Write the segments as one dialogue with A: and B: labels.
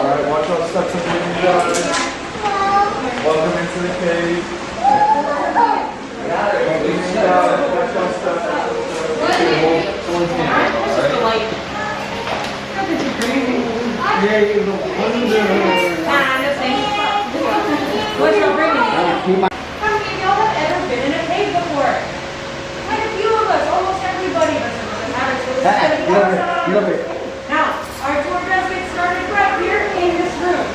A: Alright, watch out, steps up in the yard. Welcome into the cave. Watch out, steps.
B: What's your bringing in? How many of y'all have ever been in a cave before? Quite a few of us, almost everybody, but some of us haven't. So this is going to be awesome. Now, our tour does get started right here in this room.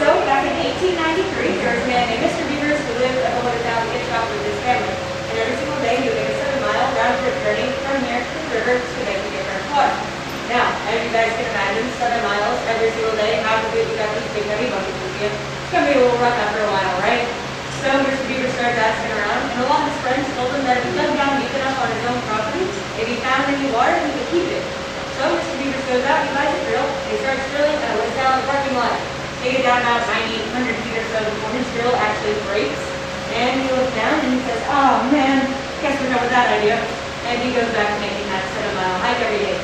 B: So, back in 1893, there was a man named Mr. Beavers who lived at Georgetown Limestone with his family. And every single day, he would make a 7-mile round trip journey from here to the river to make a different water. Now, as you guys can imagine, 7 miles every single day, how to do it, you got these big heavy buckets with you. It's going to be a little rough after a while, right? So Mr. Beaver started asking around, and a lot of his friends told him that if he dug down deep enough on his own property, if he found any water, he could keep it. So Mr. Beaver goes out, he buys a drill, and he starts drilling, and it lays down in the parking lot. Take it down about 90, 100 feet or so before his drill actually breaks. And he looks down, and he says, oh man, guess we're done with that idea. And he goes back to making that 7-mile hike every day.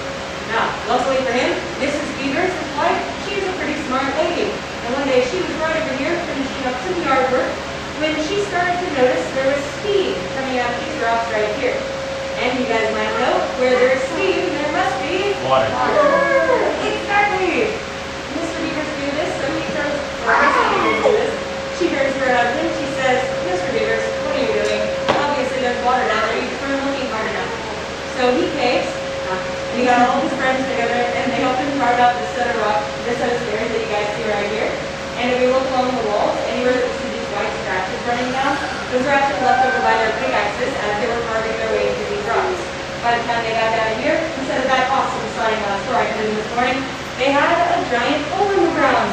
B: Now, luckily for him, Mrs. Beaver's wife, she's a pretty smart lady. And one day she was right over here finishing up some yard work when she started to notice there was steam coming out of these rocks right here. And you guys might know, where there's steam, there must be water. Exactly! Mr. Beavers do this, so he turns, or Mrs. Beavers do this. She turns to her husband, she says, Mr. Beavers, what are you doing? Obviously there's water down there, you just weren't looking hard enough. So he takes, and he got all his friends together, and they helped him carve out this set of rocks, this set of stairs that you guys see right here. And if you look along the walls, anywhere that you see these white scratches running down, those are actually left over by their pickaxes as they were carving their way into these rocks. By the time they got down here, instead of that awesome sliding store I did this morning, they had a giant hole in the ground.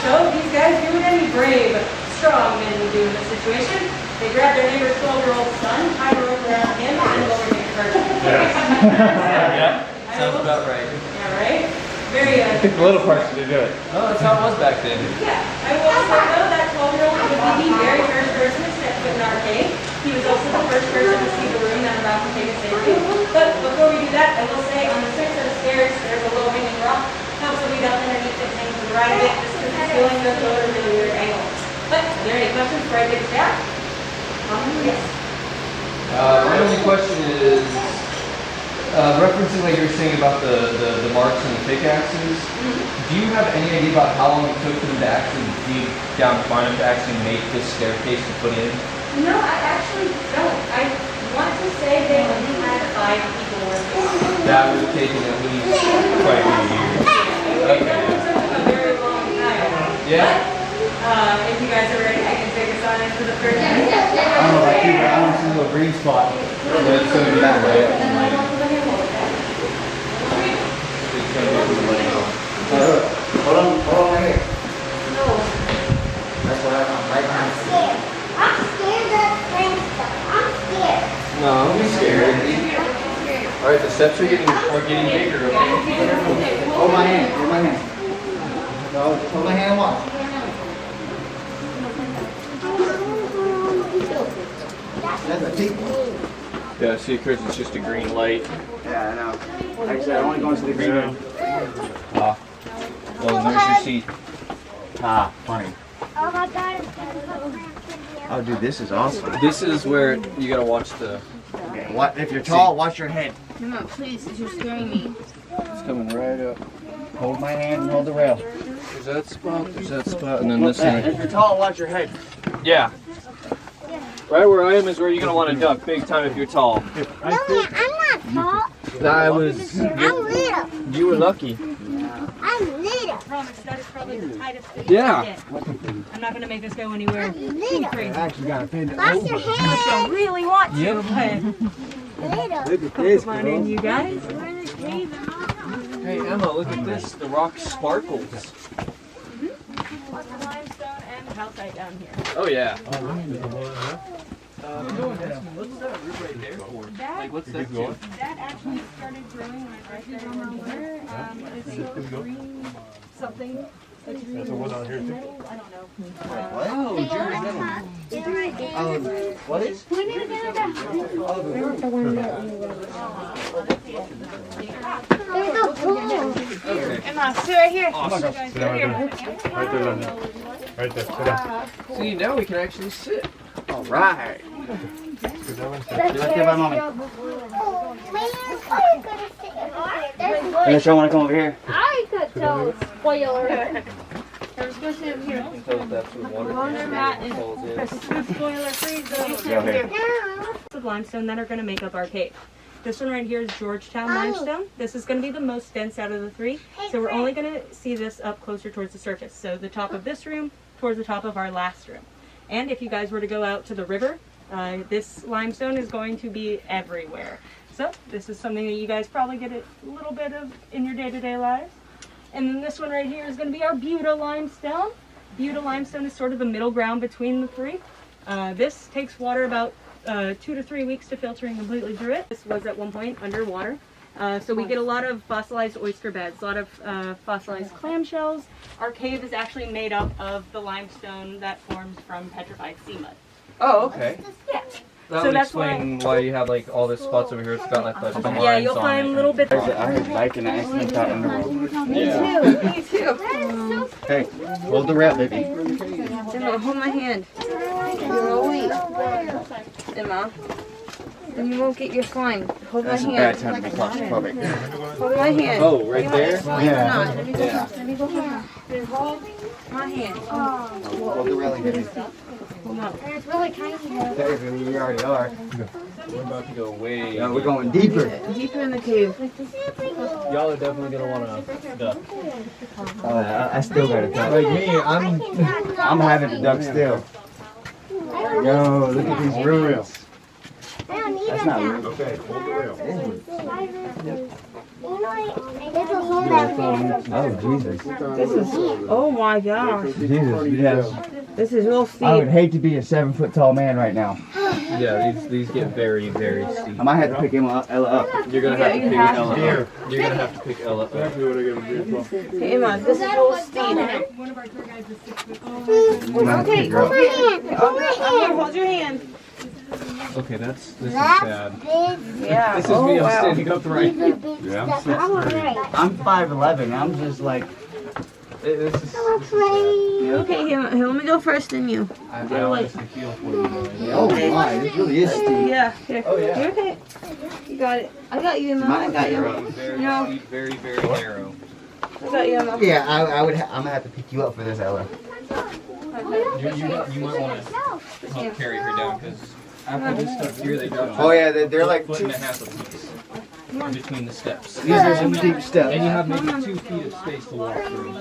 B: So these guys do what any brave, strong men would do in this situation. They grabbed their neighbor's 12-year-old son, tied a rope around him, and lowered him to her.
C: Yeah, sounds about right.
B: Yeah, right? Very
A: I think the little parts did do it.
C: Oh, that's how it was back then.
B: Yeah, I will also know that 12-year-old would be the very first person to step foot in our cave. He was also the first person to see the room that I'm about to take us into. But before we do that, I will say on the 6 set of stairs, there's a low hanging rock. Helps to lead up underneath it, hang to the right of it, just because the ceiling does go at a really weird angle. But are there any questions before I take us down? Yes.
C: My only question is, referencing like you were saying about the marks and the pickaxes, do you have any idea about how long it took them to actually dig down far enough to actually make this staircase to put in?
B: No, I actually don't. I want to say they only had 5 people working.
C: That would have taken at least quite a few years.
B: It definitely took them a very long time.
C: Yeah.
B: But, if you guys are ready, I can take us on into the first one.
A: I don't know about you, but I want to see a little green spot.
C: It's going to be that way.
A: Hold on right here.
B: No.
A: That's what I'm right now.
D: I'm scared of Limestone. I'm scared.
C: No, don't be scared. Alright, the steps are getting bigger. Okay?
A: Hold my hand. Hold my hand. No, hold my hand once. That's a deep one.
C: Yeah, see, Chris, it's just a green light.
A: Yeah, I know. Actually, I want to go into the green room.
C: Ah. Well, there's your seat.
A: Ah, funny.
D: Oh my God.
A: Oh, dude, this is awesome.
C: This is where you gotta watch the...
A: Okay, what, if you're tall, watch your head.
D: No, please, you're scaring me.
C: It's coming right up.
A: Hold my hand and hold the rail.
C: There's that spot, and then this one.
A: If you're tall, watch your head.
C: Yeah. Right where I am is where you're gonna want to duck big time if you're tall.
D: No, man, I'm not tall. I'm little.
C: You were lucky.
D: I'm little.
B: Promise, that is probably the tightest fit
C: Yeah.
B: you can get. I'm not going to make this go anywhere
D: I'm
B: too
D: little.
B: crazy.
A: Actually got a pin.
D: Watch your
B: I
D: hand.
B: really want to,
D: Little.
A: Look at this,
B: but come on in, you guys.
C: Hey Emma, look at this. The rock sparkles.
B: Buda Limestone and calcite down here.
C: Oh yeah. What's that root right there for? Like, what's that for?
B: That actually started growing when I first started here. It's a green something. That's the one out here too? I don't know.
C: Oh, Jerry.
A: What is?
D: There's a pool.
C: Okay.
D: Emma, sit right here.
C: Awesome.
A: Sit down right there, London. Right there, sit down.
C: See, now we can actually sit.
E: All right.
A: Sit down and sit.
E: You like that by mommy?
D: There's
E: Unless y'all want to come over here.
D: I could tell. Spoiler.
C: That's what water
B: Spoiler free
E: Go here.
B: of limestone that are going to make up our cave. This one right here is Georgetown Limestone. This is going to be the most dense out of the three. So we're only going to see this up closer towards the surface. So the top of this room towards the top of our last room. And if you guys were to go out to the river, this limestone is going to be everywhere. So this is something that you guys probably get a little bit of in your day-to-day lives. And then this one right here is going to be our Buda Limestone. Buda Limestone is sort of the middle ground between the three. This takes water about 2 to 3 weeks to filtering completely through it. This was at one point underwater. So we get a lot of fossilized oyster beds, a lot of fossilized clamshells. Our cave is actually made up of the limestone that forms from petrified sea mud.
C: Oh, okay.
B: Yeah.
C: That
B: So
C: would
B: that's
C: explain why you have like all this spots over here. It's got like the lines
B: Yeah, you'll
C: on
B: find
C: it.
B: little bits.
E: I heard biking and accident thought underworld.
C: Yeah.
D: Me too.
E: Hey, hold the rail, baby.
D: Emma, hold my hand. You're weak. Emma. Then you won't get your slime. Hold my
E: That's a bad
D: hand.
E: time to be claustrophobic.
D: Hold my hand.
C: Oh, right there?
E: Yeah.
D: Let me go. Let me go. Hold my hand.
E: Hold the railing, baby.
D: It's really tiny.
E: Technically, we already are.
C: We're about to go way.
E: No, we're going deeper.
D: Deeper in the cave.
C: Y'all are definitely gonna want to duck.
E: I still got it.
C: Like me,
E: I'm having to duck still. Yo, look at these ruins. That's not real.
A: Okay, hold the rail.
E: Oh, Jesus.
D: This is. Oh my gosh.
E: Jesus, yes.
D: This is real
E: I would
D: steep.
E: hate to be a 7-foot tall man right now.
C: Yeah, these get very, very steep.
E: I might have to pick Ella up.
C: You're gonna have to
D: you
C: pick
D: have
C: Ella
A: to.
C: up. You're gonna have to pick Ella up.
A: Exactly what I gotta do.
D: Hey, Emma, this is real steep.
B: One of our tour guides is 6 foot tall.
D: Okay,
E: Girl.
D: I'm gonna hold your hand.
C: Okay, this is bad.
D: Yeah.
C: This is me. I'm
D: wow.
C: standing upright.
A: Yeah,
E: I'm 5'11". I'm just like,
C: This is
D: Okay, here, let me go first, then you.
C: I honestly feel for you.
E: oh my, this really is steep.
D: Yeah, here.
C: Oh, yeah.
D: You're okay. You got it. I got you, Emma. I
E: Mine
D: got
E: got
D: you.
E: you.
C: Very
D: No.
C: steep, very, very narrow.
D: I got you, Emma.
E: Yeah, I'm gonna have to pick you up for this, Ella.
C: You might want to help carry her down because after this stuff here, they go.
E: Oh yeah, they're like
C: foot
E: 2.
C: and a half apiece in between the steps.
E: These are some steep
C: And you
E: steps.
C: have maybe 2 feet of space to walk through.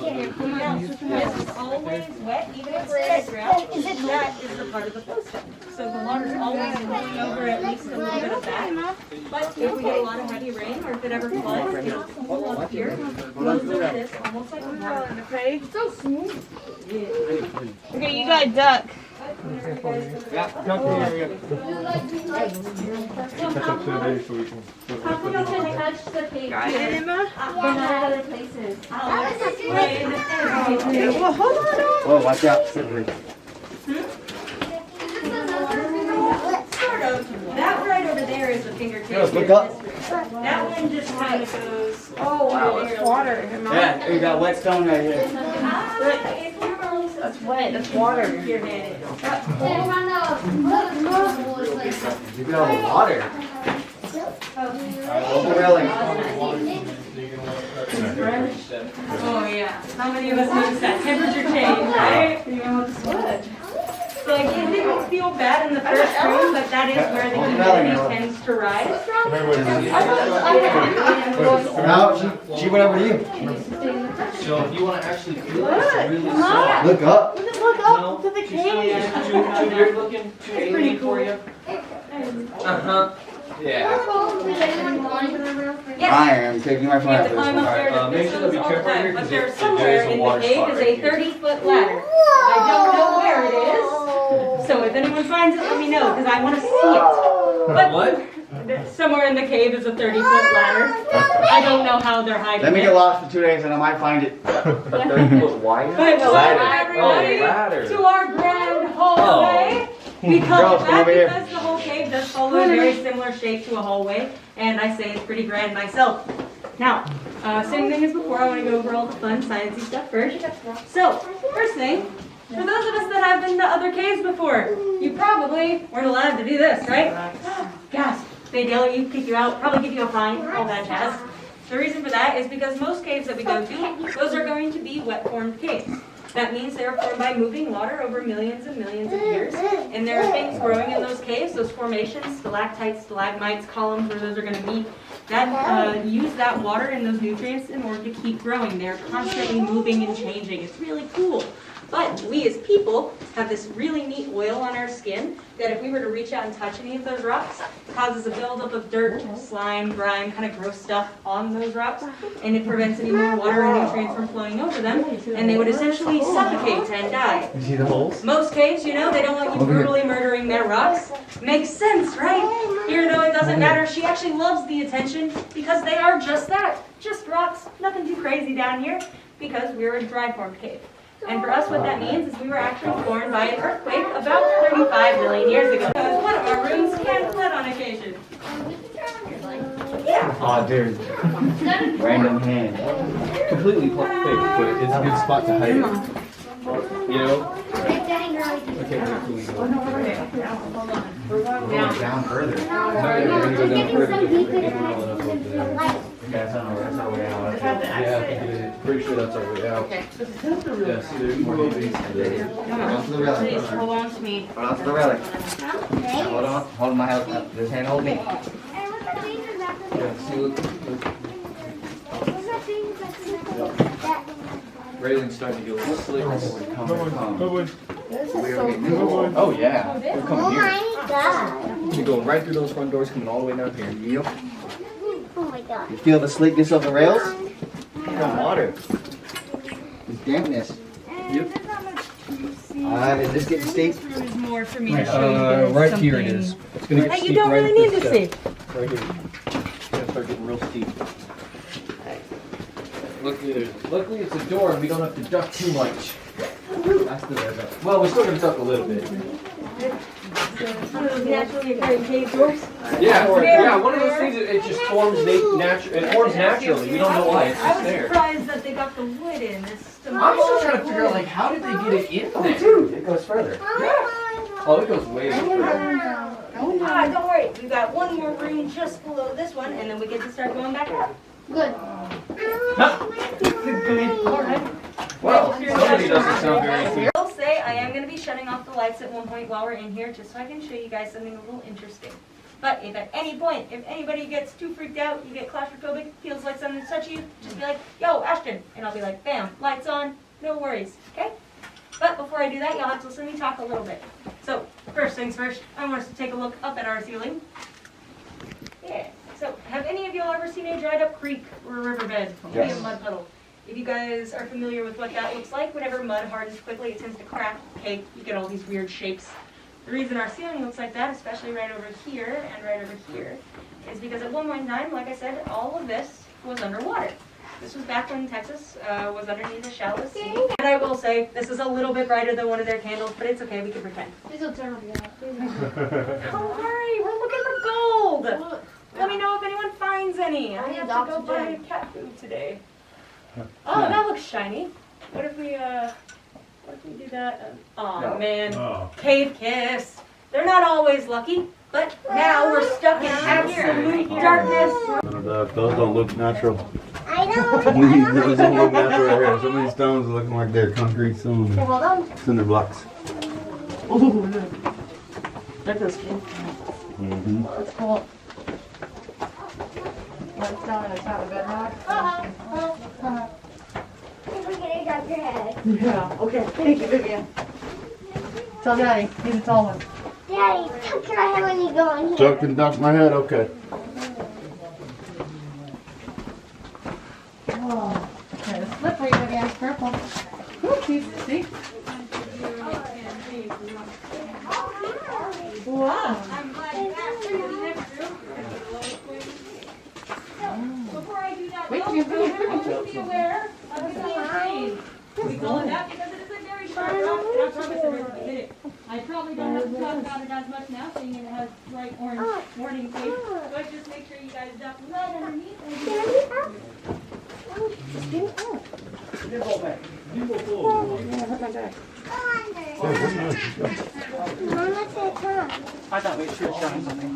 B: This is always wet, even if it's dead ground. That is the part of the flow stone. So the water's always flowing over at least a little bit of that. But if we get a lot of heavy rain or if it ever floods, it'll pull up here, flows over this, almost like water.
D: Okay. So smooth. Okay, you got a duck.
B: How come you can touch the page?
D: Got it, Emma?
B: But not other places. I'll explain everything.
D: Well, hold on.
E: Oh, watch out, slippery.
B: Sort of. That right over there is a fingertip.
E: Look up.
B: That one just kind of goes.
D: Oh, wow, it's water, Emma.
E: Yeah, you got wet stone right here.
D: That's wet. That's water.
B: Your head.
E: You got all the water. Hold the railing.
B: Oh yeah. How many of us noticed that temperature change, right? You almost sweat. So like it didn't feel bad in the first room, but that is where the humidity tends to rise.
E: No, she went over to you.
C: So if you want to actually feel it, it's really soft.
E: Look up.
D: Look up to the
C: She's
D: cave.
C: too weird looking, too alien for you. Uh-huh. Yeah.
E: I am taking my
B: You
E: phone
B: have
E: out
B: to
E: for this
B: climb
E: one.
B: up there to
C: make sure that we
B: all the
C: careful
B: time.
C: here,
B: But
C: 'cause
B: there's
C: there
B: somewhere
C: is a
B: in the
C: water
B: cave
C: spot
B: is
C: right
B: a
C: here.
B: 30-foot ladder. I don't know where it is. So if anyone finds it, let me know, because I want to see it. But
C: What?
B: somewhere in the cave is a 30-foot ladder. I don't know how they're hiding
E: Let me
B: it.
E: get lost for 2 days and I might find it.
C: A 30-foot wire?
B: But welcome
E: Ladder.
B: everybody
C: Oh, ladder.
B: to our grand hallway. We call
E: Girls,
B: it
E: come
B: that
E: over here.
B: because the whole cave does follow a very similar shape to a hallway, and I say it's pretty grand myself. Now, same thing as before, I want to go over all the fun sciencey stuff first. So, first thing, for those of us that have been to other caves before, you probably weren't allowed to do this, right? Gasp. They'd yell at you, kick you out, probably give you a fine, all that jazz. The reason for that is because most caves that we go to, those are going to be wet-formed caves. That means they are formed by moving water over millions and millions of years. And there are things growing in those caves, those formations, stalactites, stalagmites, columns, where those are going to be, that use that water and those nutrients in order to keep growing. They're constantly moving and changing. It's really cool. But we as people have this really neat oil on our skin that if we were to reach out and touch any of those rocks, causes a buildup of dirt, slime, grime, kind of gross stuff on those rocks, and it prevents any more water or nutrients from flowing over them, and they would essentially suffocate and die.
E: You see the holes?
B: Most caves, you know, they don't want you brutally murdering their rocks. Makes sense, right? Here, though, it doesn't matter. She actually loves the attention because they are just that. Just rocks. Nothing too crazy down here because we're a dry-formed cave. And for us, what that means is we were actually formed by an earthquake about 35 million years ago. Because one of our rooms can flood on occasion. Yeah.
E: Oh, dude. Random hand.
C: Completely fake, but it's a good spot to hide it. You know? Okay,
E: We're going down further.
C: we're gonna go down further.
E: That's our way out.
C: Yeah, I think it is. Pretty sure that's our way out.
D: Okay.
C: Yeah, see, there's more movies.
D: Come
E: Hold on to the
D: on. Please,
E: relic.
D: hold on to me.
E: Hold on to the relic. Hold on. Hold my hand. This hand hold me.
C: Yeah, see, look. Railing's starting to get a little slick. Oh yeah, we're coming here. We're going right through those front doors, coming all the way down here.
E: Yep.
F: Oh my god.
E: You feel the slickness of the rails? Water. It's dampness.
C: Yep.
E: Is this getting steep?
B: There's more for me to show you guys
C: Right here it
B: something.
C: is. It's gonna get
B: That
C: steep
B: you don't
C: right
B: really
C: at
B: need
C: this
B: to see.
C: step. Right here. It's gonna start getting real steep. Luckily it's a door and we don't have to duck too much. That's the best. Well, we're still gonna duck a little bit.
B: One of those naturally occurring cave doors.
C: Yeah. One of those things that it just forms it forms naturally. We don't know why. It's
B: I
C: just
B: was
C: there.
B: surprised that they got the wood in.
C: I'm still trying to figure out like how did they get it in there?
E: Dude, it goes further.
C: Oh, it goes way further.
B: Don't worry. We've got one more room just below this one, and then we get to start going back up.
F: Good.
B: All right.
C: Well, somebody doesn't sound very enthused.
B: I will say I am going to be shutting off the lights at one point while we're in here, just so I can show you guys something a little interesting. But if at any point, if anybody gets too freaked out, you get claustrophobic, feels like something's touching you, just be like, yo, Ashton. And I'll be like, bam, lights on, no worries, okay? But before I do that, you'll have to listen to me talk a little bit. So, first things first, I want us to take a look up at our ceiling. Yeah. So, have any of y'all ever seen a dried up creek or a riverbed? Maybe a mud puddle. If you guys are familiar with what that looks like, whenever mud hardens quickly, it tends to crack, cake, you get all these weird shapes. The reason our ceiling looks like that, especially right over here and right over here, is because at one point in time, like I said, all of this was underwater. This was back when Texas was underneath the shallow sea. And I will say, this is a little bit brighter than one of their candles, but it's okay, we can pretend.
F: Please don't turn off your light.
B: Don't worry, we're looking for gold! Let me know if anyone finds any. I have to go buy cat food today. Oh, that looks shiny. What if we do that? Oh man, cave kiss. They're not always lucky, but now we're stuck in absolute darkness.
G: Those don't look natural.
F: I know.
G: Those don't look natural right here. Some of these stones are looking like they're concrete stones.
F: Hold on.
G: Cinder blocks.
D: That feels good.
G: Mm-hmm.
D: That's cool. Lights down and it's not a bedrock.
F: We're gonna drop your head.
D: Yeah, okay. Thank you, Vivian. Tell Daddy, he's a tall one.
F: Daddy, tuck your head when you go in here.
G: Duck and duck my head, okay.
D: Oh, okay, it's slippery, Vivian. Careful. Oopsies, see? Wow.
B: I'm glad you asked for the next room. Before I do that,
D: Wait,
B: though,
D: you
B: please be aware of the chain. We call it that because it is a very sharp rock, and I promise it hurts a minute. I promise. probably don't have to talk about it as much now, seeing it has bright orange warning tape. But just make sure you guys duck right underneath.
E: I thought we should show him something.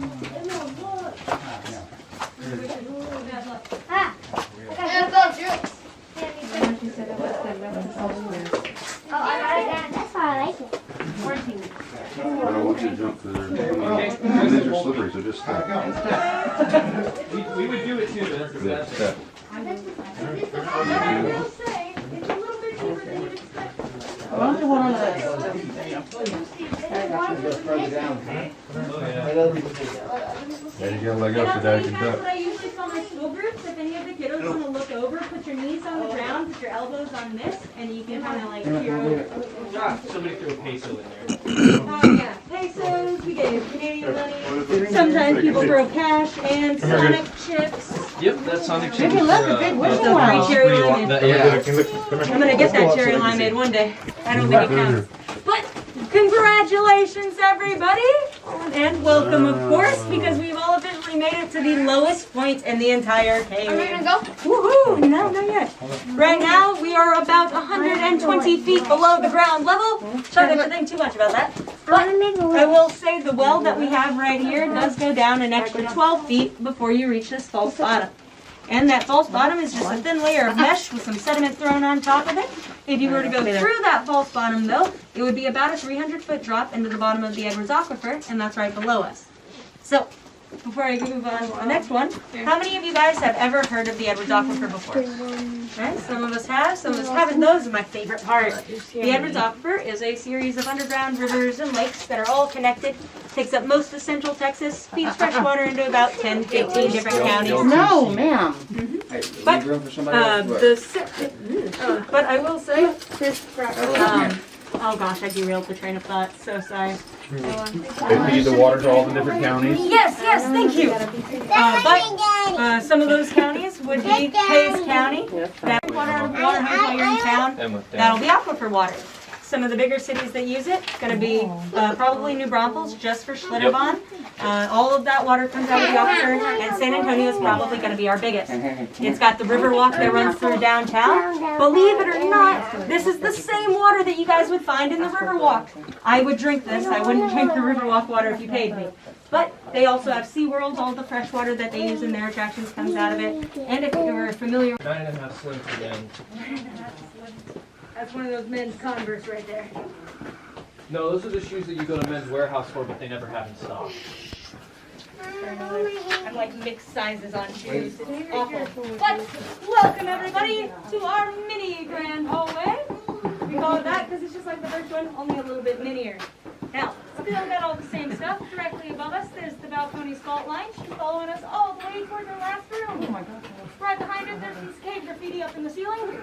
F: That's why I like it.
G: I don't want you to jump through there. These are slippery, so just step.
C: We would do it too. That's
G: Step.
B: I will say, it's a little bit deeper than you'd expect.
E: Why don't you hold on to that?
G: Yeah, you gotta let
B: And
G: go
B: I'll
G: so
B: tell
G: Dad
B: you
G: can
B: guys
G: duck.
B: what I usually tell my school groups, if any of the kiddos want to look over, put your knees on the ground, put your elbows on this, and you can kind of like hear.
C: Somebody threw a peso in there.
B: Oh yeah, pesos, we gave Canadian money. Sometimes people throw cash and Sonic chips.
C: Yep, that's Sonic
E: Maybe look, a big whistle
B: Free
E: wow.
B: cherry limeade.
C: Yeah.
B: I'm gonna get that cherry limeade one day. I don't think it counts. But congratulations, everybody, and welcome, of course, because we've all officially made it to the lowest point in the entire cave.
F: Are we gonna go?
B: Woohoo! No, not yet. Right now, we are about 120 feet below the ground level. Try not to think too much about that. But I will say the well that we have right here does go down an extra 12 feet before you reach this false bottom. And that false bottom is just a thin layer of mesh with some sediment thrown on top of it. If you were to go through that false bottom, though, it would be about a 300-foot drop into the bottom of the Edwards Aquifer, and that's right below us. So, before I move on to the next one, how many of you guys have ever heard of the Edwards Aquifer before? Right? Some of us have, some of us haven't. Those are my favorite part. The Edwards Aquifer is a series of underground rivers and lakes that are all connected. Takes up most of central Texas, feeds fresh water into about 10, 15 different counties.
E: No, ma'am.
B: But, but I will say, oh gosh, I derailed the train of thought. So sorry.
G: They feed the water to all the different counties.
B: Yes, thank you. But some of those counties would be Hayes County. That water hose while you're in town. That'll be aquifer water. Some of the bigger cities that use it, going to be probably New Braunfels, just for Schlitterbahn. All of that water comes out of the aquifer, and San Antonio is probably going to be our biggest. It's got the river walk that runs through downtown. Believe it or not, this is the same water that you guys would find in the river walk. I would drink this. I wouldn't drink the river walk water if you paid me. But they also have SeaWorld. All the fresh water that they use in their attractions comes out of it. And if you were familiar...
C: 9.5 slim for men.
B: That's one of those men's Converse right there.
C: No, those are the shoes that you go to Men's Warehouse for, but they never have in stock.
B: I'm like mixed sizes on shoes. It's awful. But welcome everybody to our mini grand hallway. We call it that because it's just like the first one, only a little bit minier. Now, still got all the same stuff. Directly above us, there's the balcony's fault line. She's following us all the way towards our last room. Oh my God. Right behind it, there's this cave graffiti up in the ceiling.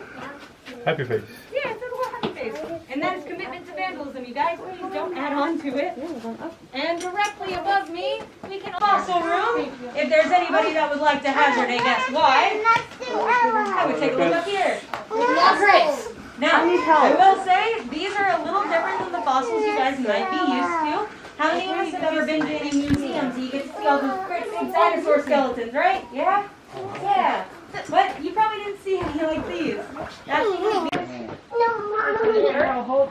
G: Happy face.
B: Yeah, it's a little happy face. And that is commitment to vandalism. You guys, please don't add on to it. And directly above me, we can fossil room. If there's anybody that would like to hazard a guess why, I would take a look up here. Chris. Now, I will say, these are a little different than the fossils you guys might be used to. How many of us have ever been to any museums so you get to see all those great big dinosaur skeletons, right? Yeah? Yeah. But you probably didn't see any like these. That's because I'll hold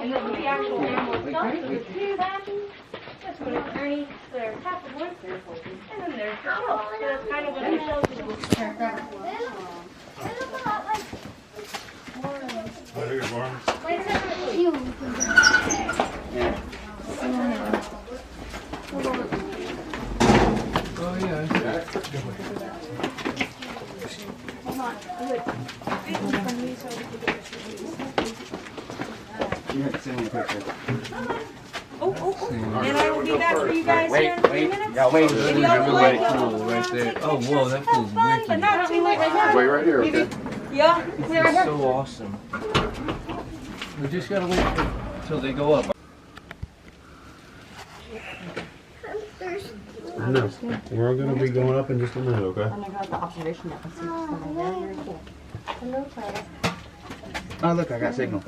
B: and this is the actual animal itself. So the two that, this one is Ernie, there's half of one, and then there's the shell. So that's kind of what the shell is. There's a lot like... Wait a second.
C: Oh yeah.
B: Hold on.
E: You have to send me a picture.
B: Oh. And I will be back for you guys here in a few minutes.
E: Yeah, wait.
B: If y'all would like to
G: right there.
C: Oh, whoa, that feels
B: fun, but not too late right now.
G: Wait right here, okay?
B: Yeah.
C: That's so awesome. We just gotta wait until they go up.
G: No, we're gonna be going up in just a minute, okay?
E: Oh my God, the observation deck. Very cool. Oh look, I got signal.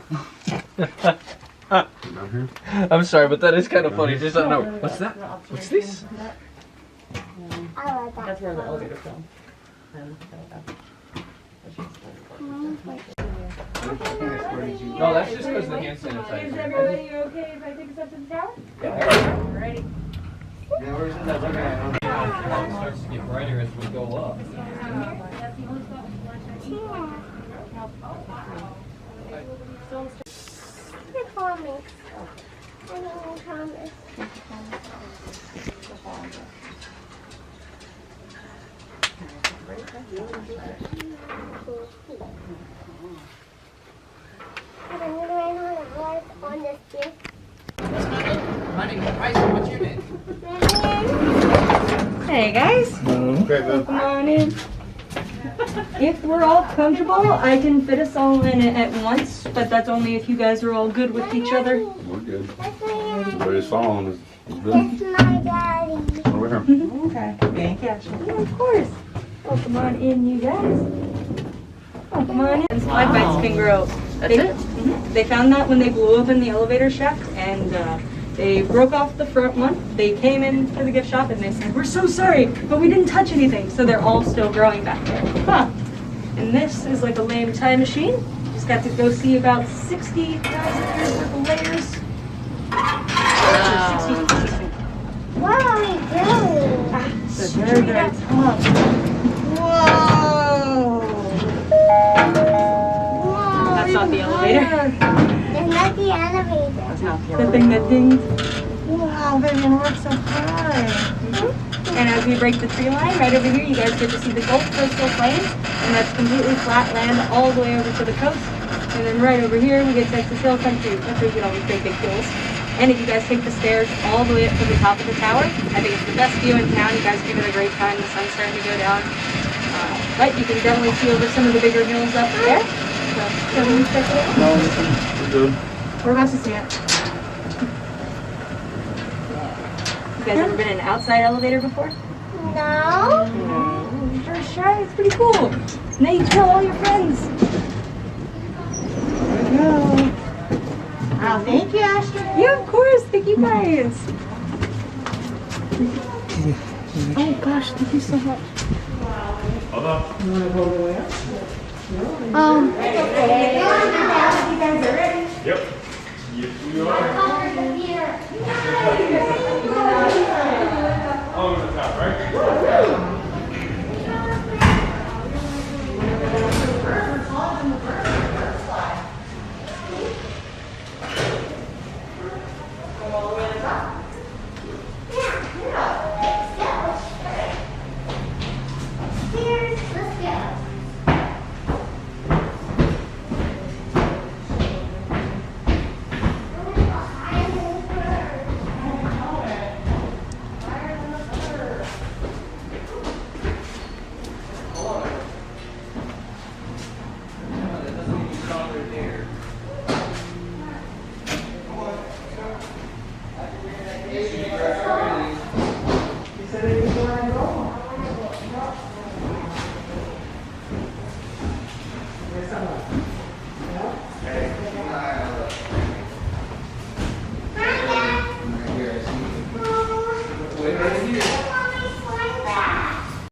G: Down here?
C: I'm sorry, but that is kind of funny. Just don't know. What's that? What's this?
F: I like that.
B: That's where the elevator fell.
C: No, that's just because the hand
B: Is
C: sanitizer.
B: everybody okay if I take us up to the tower? Ready?
C: It starts to get brighter as we go up.
F: They call me. I didn't promise. On this gift.
D: Hey guys, welcome on in. If we're all comfortable, I can fit us all in it at once, but that's only if you guys are all good with each other.
G: We're good.
F: That's my
G: Everybody's following. It's good.
F: That's my daddy.
G: Over here.
B: Okay. Thank you.
D: Yeah, of course. Welcome on in, you guys. Welcome on in. And slide bites can grow.
B: That's it?
D: They found that when they blew open the elevator shaft, and they broke off the front one. They came into the gift shop and they said, "We're so sorry, but we didn't touch anything." So they're all still growing back there. Huh. And this is like a lame time machine. Just got to go see about 60,000 years worth of layers. 60.
F: What are we doing?
D: So very, very tough. Whoa! That's not the elevator.
F: It's not the elevator.
B: That's not the
D: The thing that dinged. Wow, baby, and we're so high. And as we break the tree line, right over here, you guys get to see the Gulf Coastal Plain, and that's completely flat land all the way over to the coast. And then right over here, we get Texas Hill Country. That's where you get all these big hills. And if you guys take the stairs all the way up to the top of the tower, I think it's the best view in town. You guys give it a great time. The sun's starting to go down. But you can definitely see over some of the bigger hills up there. So, can we check it out?
G: We're good.
D: We're about to see it. You guys ever been in an outside elevator before?
F: No.
D: No. Sure, shy. It's pretty cool. Now you tell all your friends. There we go.
B: Oh, thank you, Ashley.
D: Yeah, of course. Thank you guys. Oh gosh, thank you so much.
A: Hold on.
B: You want to go all the way up?
D: You guys are ready.
A: Yep. Yes, we are. Oh, over the top, right?